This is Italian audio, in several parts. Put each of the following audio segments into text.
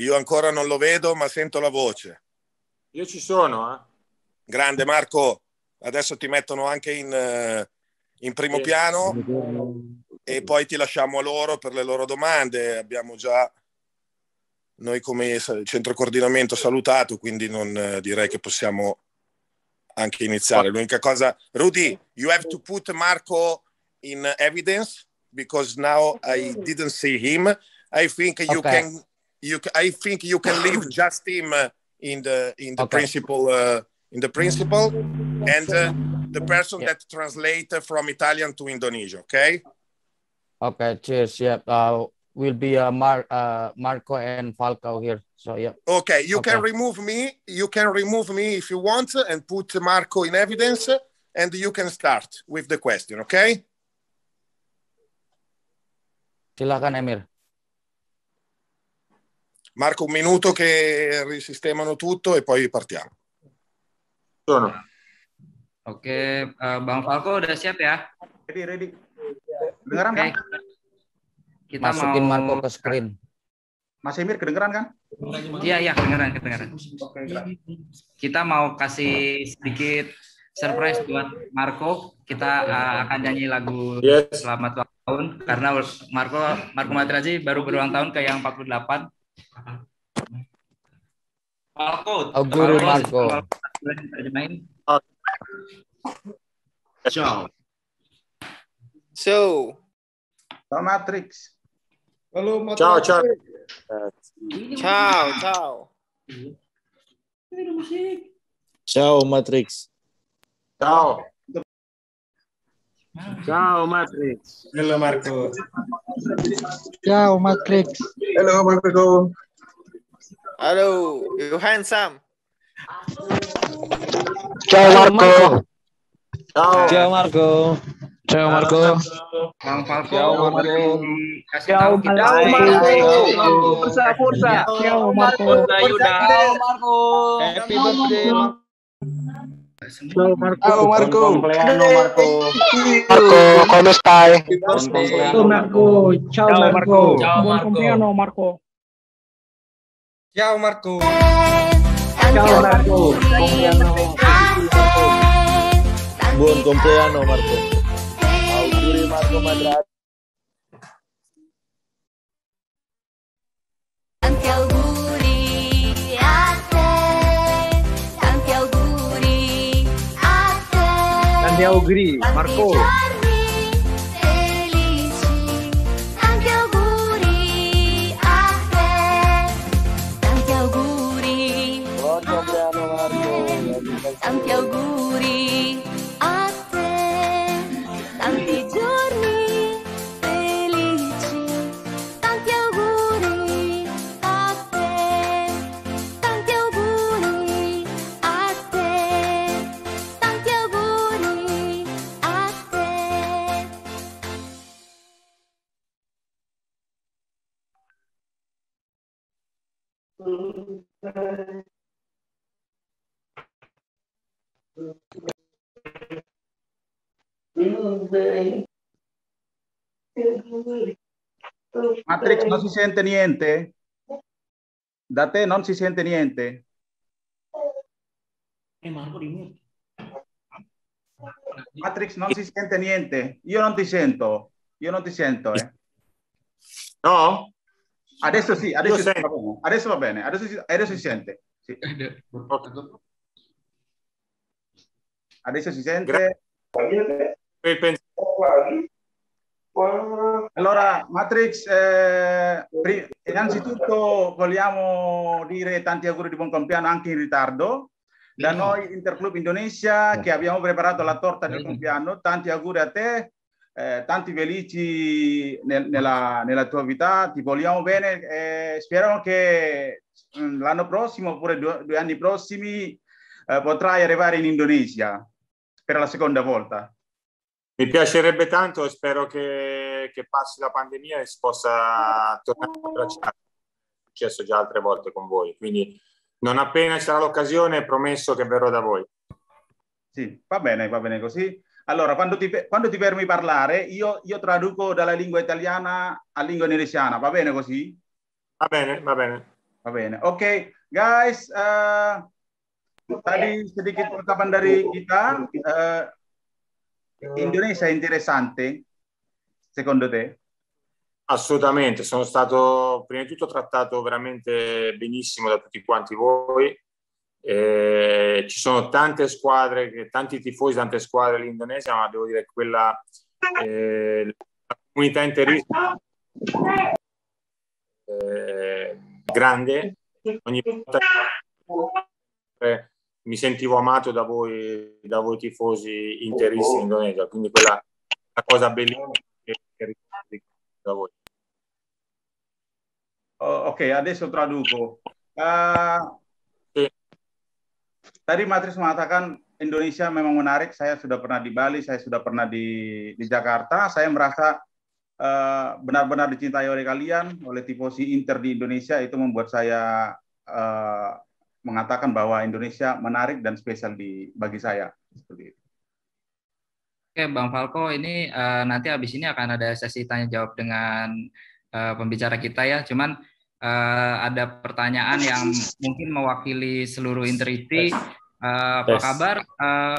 Io ancora non lo vedo, ma sento la voce. Io ci sono, eh. Grande Marco, adesso ti mettono anche in primo piano e poi ti lasciamo a loro per le loro domande. Abbiamo già noi come centro coordinamento salutato, quindi non direi che possiamo anche iniziare. L'unica cosa, Rudy, you have to put Marco in evidence because now I didn't see him. I think you can leave just him in the principal and the person that translate from Italian to Indonesian. Okay. Okay. Cheers. Yeah. Will be Marco and Falcao here. So yeah. Okay. You can remove me. You can remove me if you want and put Marco in evidence, and you can start with the question. Okay. Silakan Emir. Marco, un minuto che risistemano tutto e poi partiamo. Sono. Oke, Bang Falco udah siap ya? Ready. Kedengeran kan? Kita masukin mau Marco ke screen. Mas Emir kedengeran kan? Iya, kedengeran. Kita mau kasih sedikit surprise buat Marco. Kita akan nyanyi lagu Selamat Ulang Tahun karena Marco Materazzi baru berulang tahun ke yang 48. Falco, Auguri Marco. Terjemahin. So, Matrix. Halo Matrix. Ciao. Ciao Matrix. Ciao. Ciao Matrix. Halo Marco. Ciao Matrix. Halo Marco. Halo, you handsome. Ciao Marco. Ciao Marco. Ciao Marco. Bang Falco. Ciao Marco. Ciao Marco. Forza. Ciao Marco. Ciao Marco. Happy birthday. Ciao Marco. Ciao Marco. Marco, come stai? Ciao Marco. Ciao Marco. Buon compleanno Marco. Ciao Marco. Ciao Marco. Buon compleanno Marco. Auguri Marco Materazzi. Tanti auguri a te. Tanti auguri a te. Tanti auguri Marco. Felici. Tanti auguri a te. Tanti auguri. Buon compleanno Marco. Tanti auguri a te. Tanti giorni felici. Tanti auguri a te. Tanti auguri a te. Tanti auguri a te. Matrix, non si sente niente? Da te non si sente niente? Matrix, non si sente niente? Io non ti sento. No? Adesso sì, Io va sento. bene. Adesso va bene, adesso si sente. Sì. Adesso si sente. Allora, Matrix, innanzitutto vogliamo dire tanti auguri di buon compleanno anche in ritardo. Da noi Interclub Indonesia che abbiamo preparato la torta del compleanno. Tanti auguri a te, tanti felici nella tua vita, ti vogliamo bene. Speriamo che l'anno prossimo oppure due anni prossimi potrai arrivare in Indonesia per la seconda volta. Mi piacerebbe tanto, spero che passi la pandemia e si possa tornare a abbracciare. È successo già altre volte con voi, quindi non appena ci sarà l'occasione promesso che verrò da voi. Sì, va bene così. Allora, quando ti fermi parlare, io traduco dalla lingua italiana a lingua indonesiana, va bene così? Va bene. Va bene. Oke, guys, tadi sedikit ungkapan dari kita. Indonesia è interessante, secondo te? Assolutamente, sono stato prima di tutto trattato veramente benissimo da tutti quanti voi. Ci sono tante squadre, tanti tifosi, tante squadre all'Indonesia, ma devo dire che quella la comunità interista grande. Ogni volta mi sentivo amato da voi tifosi interisti in Indonesia, quindi quella è la cosa bellissima che ricordo da voi. Oke, adesso traduco. Tadi Matris mengatakan Indonesia memang menarik. Saya sudah pernah di Bali, saya sudah pernah di Jakarta. Saya merasa benar-benar dicintai oleh kalian, oleh tifosi Inter di Indonesia. Itu membuat saya mengatakan bahwa Indonesia menarik dan spesial bagi saya. Seperti itu. Oke, Bang Falco, ini nanti habis ini akan ada sesi tanya jawab dengan pembicara kita ya. Cuman ada pertanyaan yang mungkin mewakili seluruh Interiti. Apa kabar,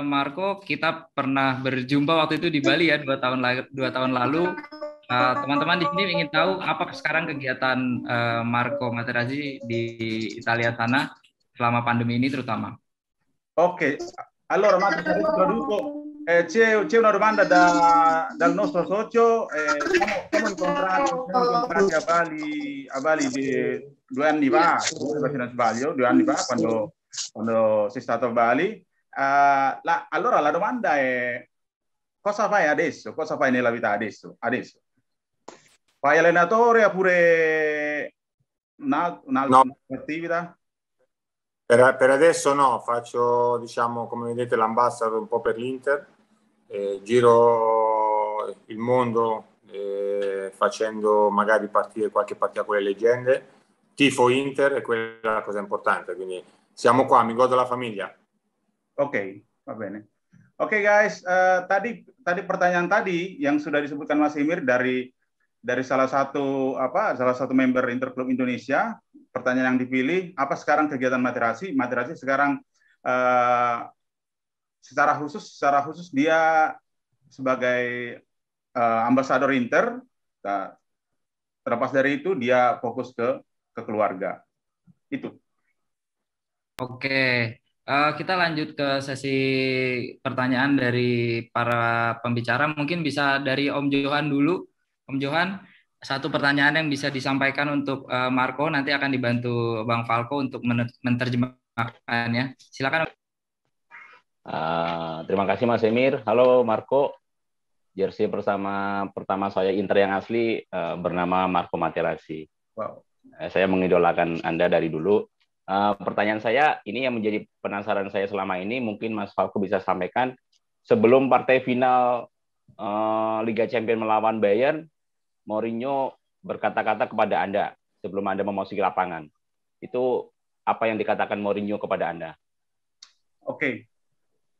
Marco? Kita pernah berjumpa waktu itu di Bali ya 2 tahun lalu. Teman-teman di sini ingin tahu apa sekarang kegiatan Marco Materazzi di Italia sana selama pandemi ini terutama. Oke, allora Marco, c'è una domanda dal nostro socio. Siamo incontrati a Bali 2 anni fa, se non sbaglio, 2 anni fa, quando sei stato a Bali. Allora la domanda è: cosa fai adesso? Cosa fai nella vita adesso? Fai allenatore oppure un'altra attività? Per adesso no, faccio, diciamo, come vedete, l'ambassador un po' per l'Inter, giro il mondo facendo magari qualche partita con le leggende, tifo Inter e quella è la cosa importante, quindi siamo qua, mi godo la famiglia. Oke, va bene. Oke guys, tadi pertanyaan tadi yang sudah disebutkan Mas Emir dari salah satu member Interklub Indonesia. Pertanyaan yang dipilih, apa sekarang kegiatan Materazzi? Materazzi sekarang secara khusus dia sebagai ambasador Inter. Terlepas dari itu dia fokus ke keluarga. Itu. Oke, kita lanjut ke sesi pertanyaan dari para pembicara. Mungkin bisa dari Om Johan dulu. Om Johan, satu pertanyaan yang bisa disampaikan untuk Marco, nanti akan dibantu Bang Falco untuk menerjemahkannya. Silakan. Terima kasih Mas Emir. Halo Marco. Jersey pertama saya Inter yang asli bernama Marco Materazzi. Wow. Saya mengidolakan Anda dari dulu. Pertanyaan saya, ini yang menjadi penasaran saya selama ini, mungkin Mas Falco bisa sampaikan, sebelum partai final Liga Champions melawan Bayern, Mourinho berkata-kata kepada Anda sebelum Anda memasuki lapangan. Itu apa yang dikatakan Mourinho kepada Anda? Oke.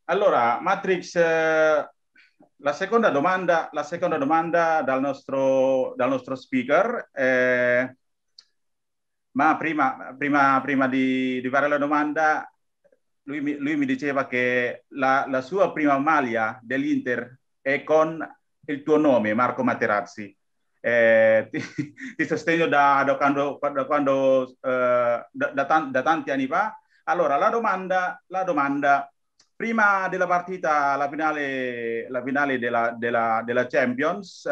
Allora, Matrix, la seconda domanda dal nostro speaker. Ma prima di fare la domanda, lui mi diceva che la sua prima maglia dell'Inter è con il tuo nome, Marco Materazzi. Ti sostegno da tanti anni fa. Allora la domanda, prima della partita, la finale della Champions,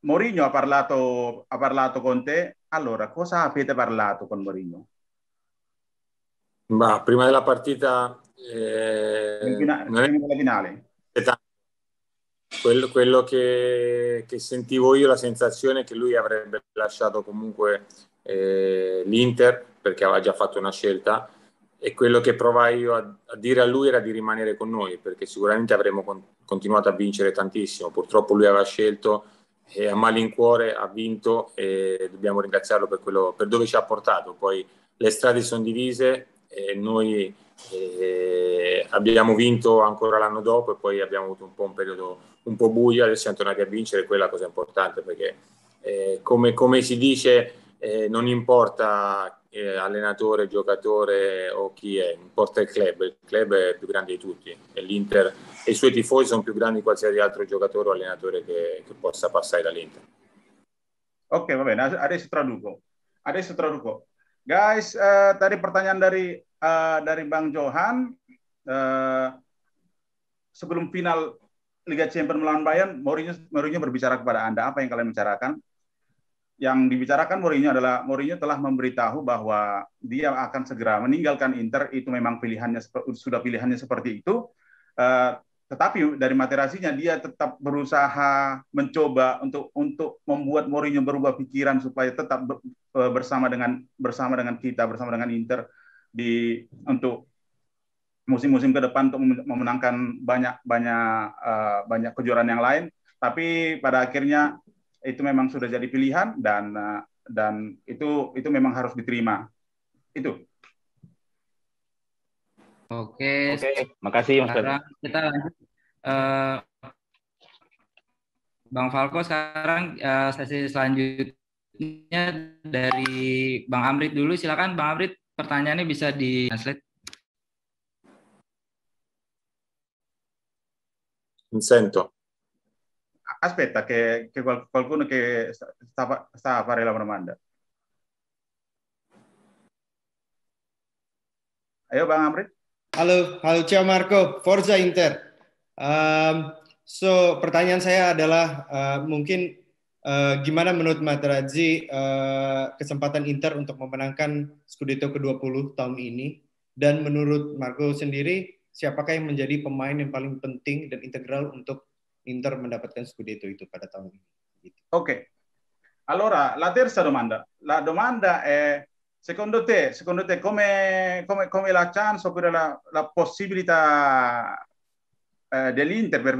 Mourinho ha parlato con te. Allora, cosa avete parlato con Mourinho? Prima della partita prima della finale. Quello che sentivo io, la sensazione che lui avrebbe lasciato comunque l'Inter perché aveva già fatto una scelta, e quello che provai io a dire a lui era di rimanere con noi, perché sicuramente avremmo continuato a vincere tantissimo. Purtroppo lui aveva scelto e a malincuore ha vinto, e dobbiamo ringraziarlo per dove ci ha portato. Poi le strade sono divise e noi abbiamo vinto ancora l'anno dopo, e poi abbiamo avuto un po' un periodo un po' buio. Adesso siamo tornati a vincere, quella è la cosa importante, perché come si dice, non importa allenatore, giocatore o chi è, importa il club è più grande di tutti e l'Inter e i suoi tifosi sono più grandi di qualsiasi altro giocatore o allenatore che possa passare dall'Inter. Oke, va bene, adesso traduco. Guys, tadi pertanyaan dari Bang Johan, sebelum final Liga Champions melawan Bayern, Mourinho berbicara kepada Anda, apa yang kalian bicarakan? Yang dibicarakan Mourinho telah memberitahu bahwa dia akan segera meninggalkan Inter, itu memang sudah pilihannya seperti itu. Tetapi dari Materassinya dia tetap berusaha mencoba untuk membuat Mourinho berubah pikiran supaya tetap bersama dengan kita, bersama dengan Inter untuk musim-musim ke depan untuk memenangkan banyak kejuaraan yang lain. Tapi pada akhirnya itu memang sudah jadi pilihan dan itu memang harus diterima. Itu. Oke, makasih Mas. Sekarang kita lanjut. Bang Falco sekarang sesi selanjutnya dari Bang Amrit dulu. Silakan Bang Amrit, pertanyaannya bisa di-translate. Mi sento. Aspetta che qualcuno che sta a fare la domanda. Ayo Bang Amrit. Halo ciao Marco, Forza Inter. So pertanyaan saya adalah mungkin gimana menurut Materazzi kesempatan Inter untuk memenangkan Scudetto ke-20 tahun ini, dan menurut Marco sendiri siapakah yang menjadi pemain yang paling penting dan integral untuk Inter mendapatkan Scudetto itu pada tahun ini? Oke. Allora, la terza domanda. La domanda è secondo te come la chance oppure la possibilità dell'Inter per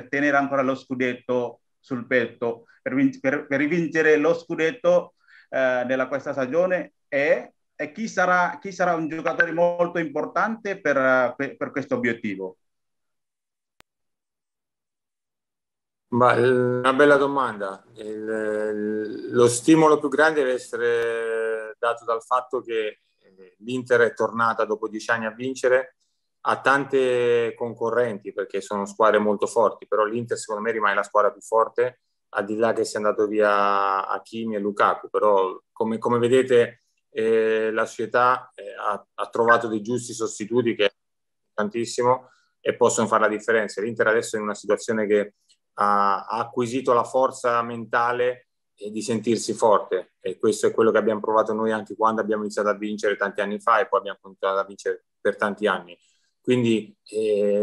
tenere ancora lo scudetto sul petto, per rivincere lo scudetto della questa stagione e chi sarà un giocatore molto importante per questo obiettivo? Una bella domanda. Lo stimolo più grande deve essere dato dal fatto che l'Inter è tornata dopo 10 anni a vincere, ha tante concorrenti perché sono squadre molto forti, però l'Inter secondo me rimane la squadra più forte, al di là che sia andato via Hakimi e Lukaku, però come vedete la società ha trovato dei giusti sostituti che è tantissimo e possono fare la differenza. L'Inter adesso è in una situazione che ha acquisito la forza mentale di sentirsi forte, e questo è quello che abbiamo provato noi anche quando abbiamo iniziato a vincere tanti anni fa e poi abbiamo continuato a vincere per tanti anni. Quindi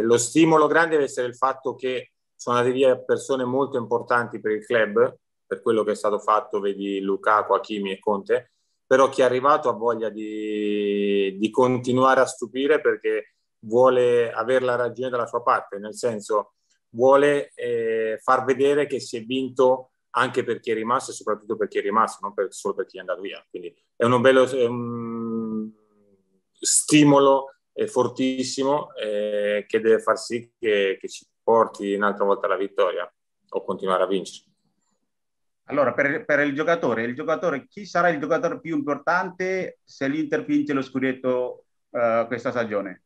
lo stimolo grande deve essere il fatto che sono andate via persone molto importanti per il club, per quello che è stato fatto, vedi Lukaku, Hakimi e Conte, però chi è arrivato ha voglia di continuare a stupire perché vuole avere la ragione dalla sua parte, nel senso vuole far vedere che si è vinto anche per chi è rimasto e soprattutto per chi è rimasto, non solo per chi è andato via. Quindi è un stimolo fortissimo che deve far sì che ci porti un'altra volta alla vittoria o continuare a vincere. Allora, per il giocatore, chi sarà il giocatore più importante se l'Inter vince lo scudetto questa stagione?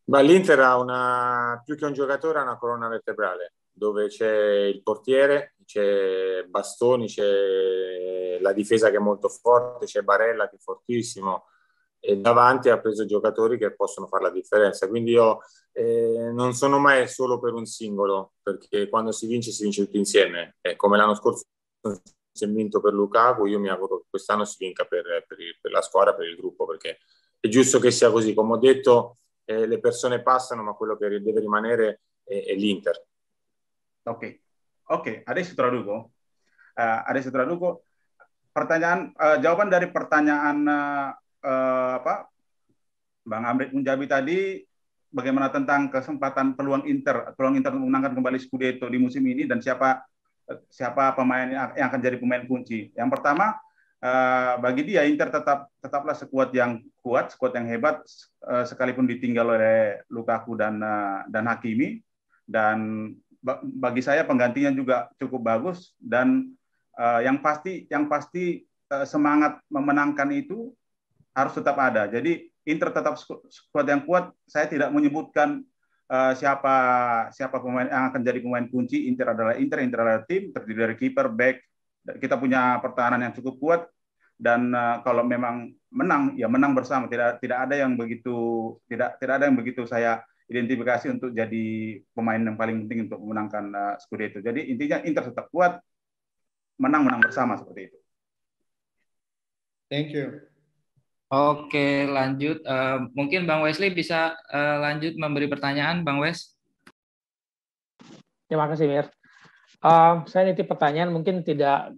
Ma l'Inter ha più che un giocatore, ha una colonna vertebrale dove c'è il portiere, c'è Bastoni, c'è la difesa che è molto forte, c'è Barella che è fortissimo e davanti ha preso giocatori che possono fare la differenza. Quindi io non sono mai solo per un singolo, perché quando si vince tutti insieme. Come l'anno scorso si è vinto per Lukaku, io mi auguro che quest'anno si vinca per la squadra, per il gruppo, perché è giusto che sia così. Come ho detto, le persone passano, ma quello che deve rimanere è l'Inter. Oke, adesso traduco. Jawaban dari pertanyaan Bang Amrit Munjabi tadi, bagaimana tentang kesempatan peluang Inter memenangkan kembali Scudetto di musim ini dan siapa pemain yang akan jadi pemain kunci. Yang pertama, bagi dia Inter tetaplah skuad yang kuat, skuad yang hebat, sekalipun ditinggal oleh Lukaku dan Hakimi, dan bagi saya penggantinya juga cukup bagus, dan yang pasti semangat memenangkan itu harus tetap ada. Jadi Inter tetap skuad yang kuat. Saya tidak menyebutkan siapa pemain yang akan jadi pemain kunci. Inter adalah tim terdiri dari kiper, back. Kita punya pertahanan yang cukup kuat, dan kalau memang menang ya menang bersama. Tidak ada yang begitu saya identifikasi untuk jadi pemain yang paling penting untuk memenangkan Scudetto. Jadi intinya Inter tetap kuat, menang bersama seperti itu. Thank you. Oke, lanjut. Mungkin Bang Wesley bisa lanjut memberi pertanyaan, Bang Wes. Terima kasih, Mir. Saya nitip pertanyaan, mungkin tidak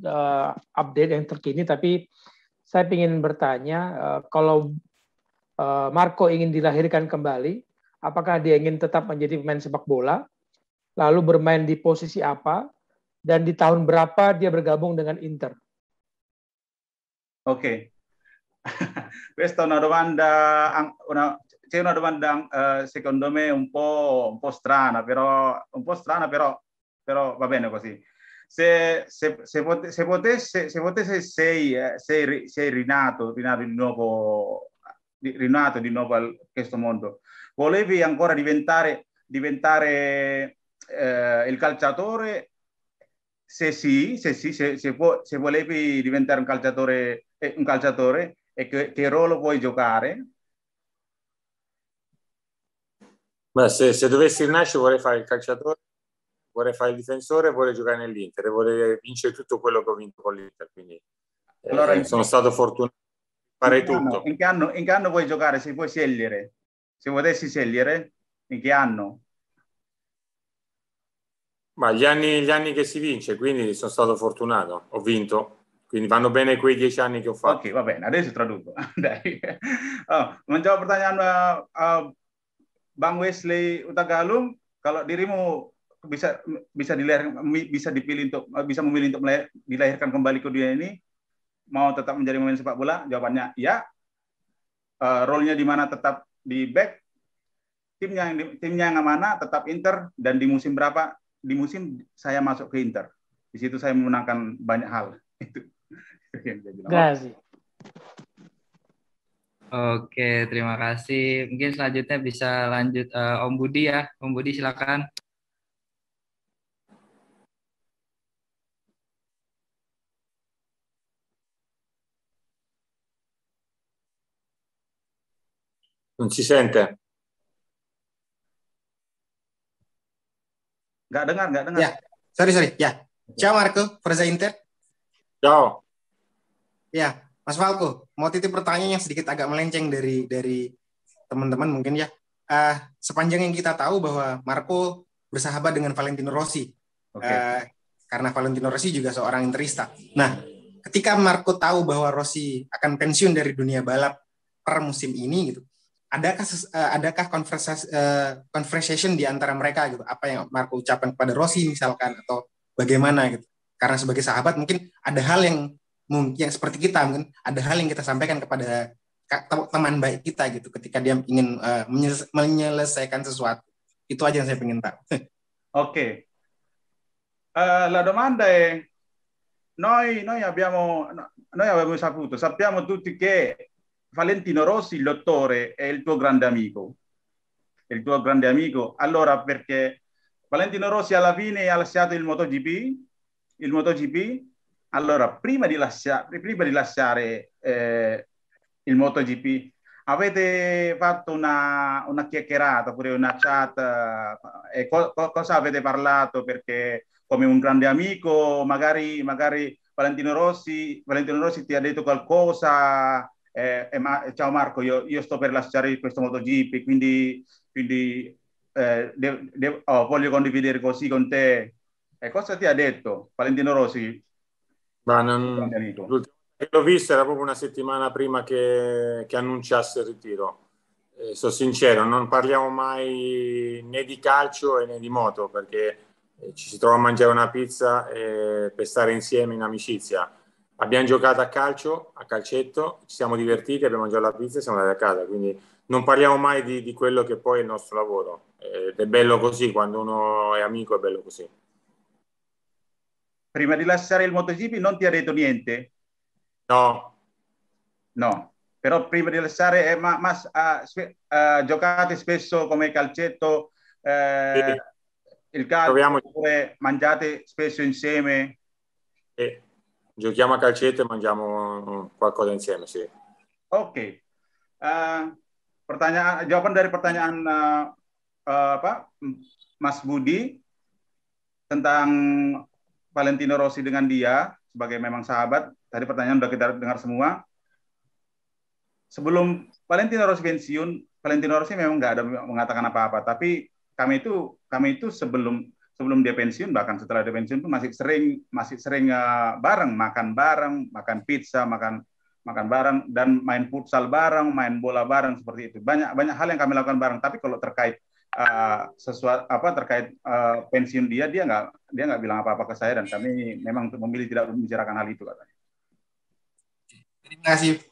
update yang terkini, tapi saya ingin bertanya, kalau Marco ingin dilahirkan kembali, apakah dia ingin tetap menjadi pemain sepak bola, lalu bermain di posisi apa, dan di tahun berapa dia bergabung dengan Inter? Oke. Questa è una domanda secondo me un po' strana, però va bene così. Se potesse sei rinato di nuovo a questo mondo, volevi ancora diventare il calciatore? Se volevi diventare un calciatore, e che ruolo vuoi giocare? Beh, se dovessi rinascere vorrei fare il calciatore, vorrei fare il difensore, vorrei giocare nell'Inter, vorrei vincere tutto quello che ho vinto con l'Inter, quindi allora, sono stato fortunato, farei tutto. In che anno vuoi giocare? Se puoi scegliere, se potessi scegliere, in che anno? Ma gli anni che si vince, quindi sono stato fortunato, ho vinto. Quindi vanno bene quei 10 anni che ho fatto. Oke, va bene. Adesso traduco. Menjawab pertanyaan Bang Wesley Utagalung, kalau dirimu bisa memilih untuk dilahirkan kembali ke dunia ini, mau tetap menjadi pemain sepak bola? Jawabannya ya. Role-nya di mana? Tetap di back. Timnya yang mana? Tetap Inter. Dan di musim berapa? Di musim saya masuk ke Inter. Di situ saya memenangkan banyak hal. Itu. Kasih. Oke, terima kasih. Mungkin selanjutnya bisa lanjut Om Budi ya. Om Budi silakan. Non si sente. Nggak dengar. Ya, sorry. Ya, ciao Marco, Forza Inter. Ciao. Ya, Mas Falco, mau titip pertanyaan yang sedikit agak melenceng dari teman-teman mungkin ya. Sepanjang yang kita tahu bahwa Marco bersahabat dengan Valentino Rossi. Karena Valentino Rossi juga seorang Interista. Nah, ketika Marco tahu bahwa Rossi akan pensiun dari dunia balap per musim ini gitu, adakah conversation di antara mereka gitu? Apa yang Marco ucapkan kepada Rossi misalkan, atau bagaimana gitu? Karena sebagai sahabat mungkin ada hal yang mungkin seperti kita, mungkin ada hal yang kita sampaikan kepada teman baik kita gitu ketika dia ingin menyelesaikan sesuatu. Itu aja yang saya ingin tahu. Oke. La domanda è, noi abbiamo saputo, sappiamo tutti che Valentino Rossi, il dottore, è il tuo grande amico. Allora, perché Valentino Rossi alla fine ha lasciato il MotoGP. Allora, prima di lasciare il MotoGP, avete fatto una chiacchierata, oppure una chat, e cosa avete parlato? Perché come un grande amico, magari Valentino Rossi ti ha detto qualcosa, ciao Marco, io sto per lasciare questo MotoGP, quindi voglio condividere così con te. Cosa ti ha detto Valentino Rossi? Ma l'ultima volta che l'ho visto era proprio una settimana prima che annunciasse il ritiro. Sono sincero, non parliamo mai né di calcio né di moto, perché ci si trova a mangiare una pizza per stare insieme in amicizia. Abbiamo giocato a calcio, a calcetto, ci siamo divertiti, abbiamo mangiato la pizza e siamo andati a casa, quindi non parliamo mai di quello che poi è il nostro lavoro. Ed è bello così, quando uno è amico è bello così. prima di lasciare il MotoGP non ti ha detto niente? No. No, però prima di lasciare, giocate spesso come calcetto, il calcio, oppure mangiate spesso insieme? Giochiamo a calcetto e mangiamo qualcosa insieme, sì. Oke. Jawaban dari pertanyaan Mas Budi tentang Valentino Rossi dengan dia sebagai memang sahabat. Tadi pertanyaan sudah kita dengar semua. Sebelum Valentino Rossi pensiun, Valentino Rossi memang nggak ada mengatakan apa-apa. Tapi kami itu sebelum dia pensiun, bahkan setelah dia pensiun pun masih sering bareng, makan pizza, makan bareng, dan main futsal bareng, main bola bareng, seperti itu. Banyak hal yang kami lakukan bareng. Tapi kalau terkait terkait pensiun dia nggak bilang apa-apa ke saya, dan kami memang memilih tidak membicarakan hal itu, katanya. Terima kasih